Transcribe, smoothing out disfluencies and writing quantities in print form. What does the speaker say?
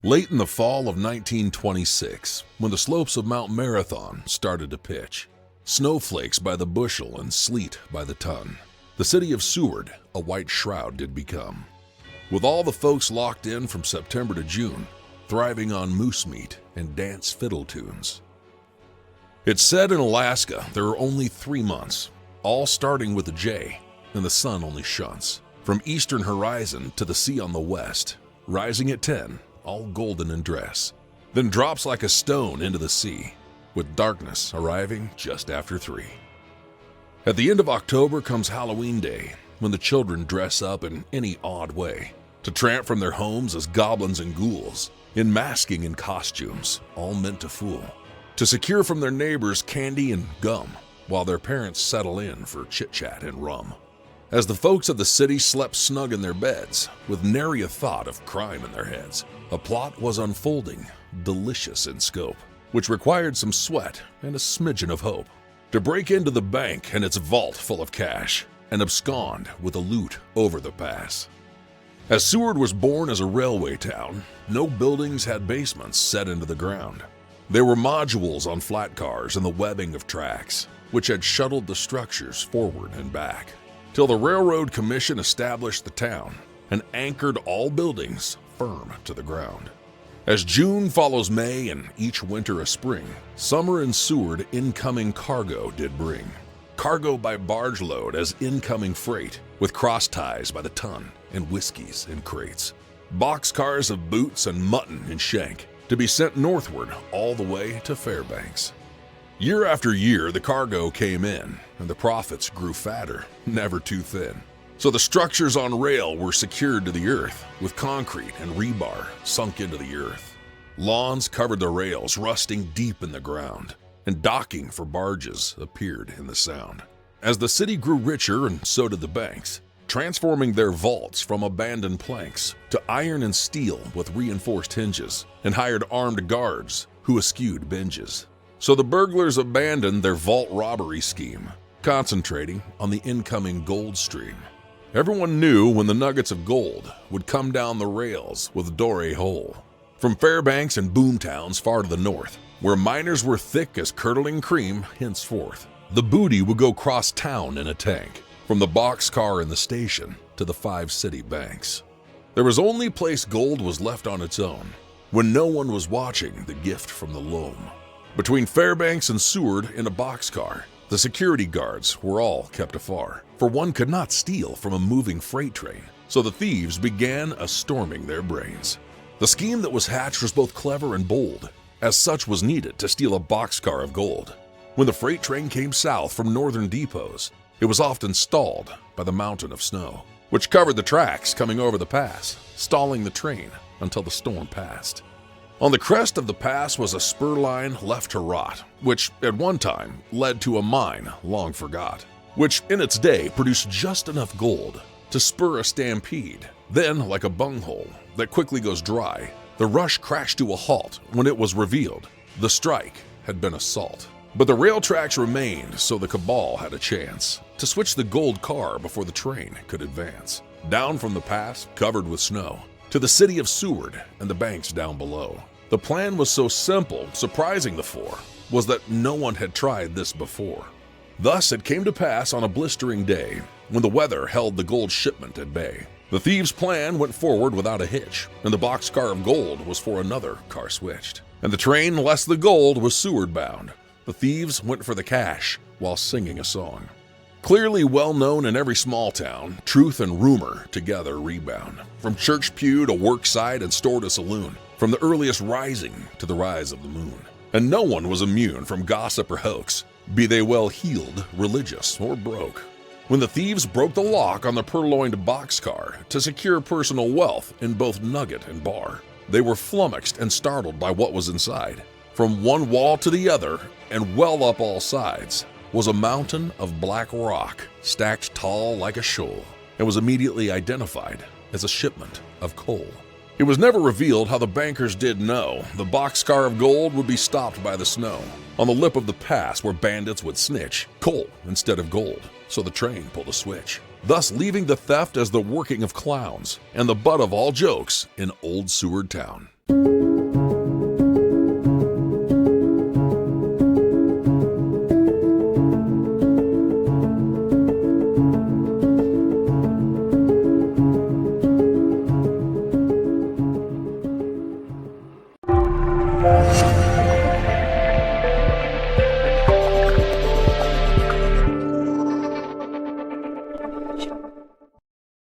Late in the fall of 1926, when the slopes of Mount Marathon started to pitch, snowflakes by the bushel and sleet by the ton, the city of Seward a white shroud did become. With all the folks locked in from September to June, thriving on moose meat and dance fiddle tunes. It's said in Alaska there are only 3 months, all starting with a J, and the sun only shunts. From eastern horizon to the sea on the west, rising at 10, all golden in dress, then drops like a stone into the sea, with darkness arriving just after 3. At the end of October comes Halloween Day, when the children dress up in any odd way, to tramp from their homes as goblins and ghouls, in masking and costumes, all meant to fool, to secure from their neighbors candy and gum, while their parents settle in for chit-chat and rum. As the folks of the city slept snug in their beds, with nary a thought of crime in their heads, a plot was unfolding, delicious in scope, which required some sweat and a smidgen of hope, to break into the bank and its vault full of cash, and abscond with the loot over the pass. As Seward was born as a railway town, no buildings had basements set into the ground. There were modules on flat cars and the webbing of tracks, which had shuttled the structures forward and back, till the Railroad Commission established the town and anchored all buildings firm to the ground. As June follows May and each winter a spring, summer in Seward incoming cargo did bring. Cargo by barge load as incoming freight, with cross ties by the ton and whiskeys in crates. Boxcars of boots and mutton in shank, to be sent northward all the way to Fairbanks. Year after year, the cargo came in, and the profits grew fatter, never too thin. So the structures on rail were secured to the earth, with concrete and rebar sunk into the earth. Lawns covered the rails, rusting deep in the ground, and docking for barges appeared in the sound. As the city grew richer, and so did the banks, transforming their vaults from abandoned planks to iron and steel with reinforced hinges, and hired armed guards who eschewed binges. So the burglars abandoned their vault robbery scheme, concentrating on the incoming gold stream. Everyone knew when the nuggets of gold would come down the rails with Doré Hole. From Fairbanks and boomtowns far to the north, where miners were thick as curdling cream henceforth, the booty would go cross town in a tank, from the boxcar in the station to the 5 city banks. There was only place gold was left on its own, when no one was watching the gift from the loam. Between Fairbanks and Seward in a boxcar, the security guards were all kept afar, for one could not steal from a moving freight train, so the thieves began a storming their brains. The scheme that was hatched was both clever and bold, as such was needed to steal a boxcar of gold. When the freight train came south from northern depots, it was often stalled by the mountain of snow, which covered the tracks coming over the pass, stalling the train until the storm passed. On the crest of the pass was a spur line left to rot, which at one time led to a mine long forgot, which in its day produced just enough gold to spur a stampede. Then, like a bunghole that quickly goes dry, the rush crashed to a halt when it was revealed the strike had been assault. But the rail tracks remained, so the cabal had a chance to switch the gold car before the train could advance. Down from the pass, covered with snow, to the city of Seward and the banks down below. The plan was so simple, surprising the four, was that no one had tried this before. Thus it came to pass on a blistering day, when the weather held the gold shipment at bay. The thieves' plan went forward without a hitch, and the boxcar of gold was for another car switched. And the train, less the gold, was Seward bound. The thieves went for the cash while singing a song. Clearly well known in every small town, truth and rumor together rebound. From church pew to worksite and store to saloon, from the earliest rising to the rise of the moon. And no one was immune from gossip or hoax, be they well-heeled, religious, or broke. When the thieves broke the lock on the purloined boxcar to secure personal wealth in both nugget and bar, they were flummoxed and startled by what was inside. From one wall to the other, and well up all sides, was a mountain of black rock stacked tall like a shoal, and was immediately identified as a shipment of coal. It was never revealed how the bankers did know the boxcar of gold would be stopped by the snow on the lip of the pass where bandits would snitch coal instead of gold, so the train pulled a switch, thus leaving the theft as the working of clowns and the butt of all jokes in Old Seward Town. Washington.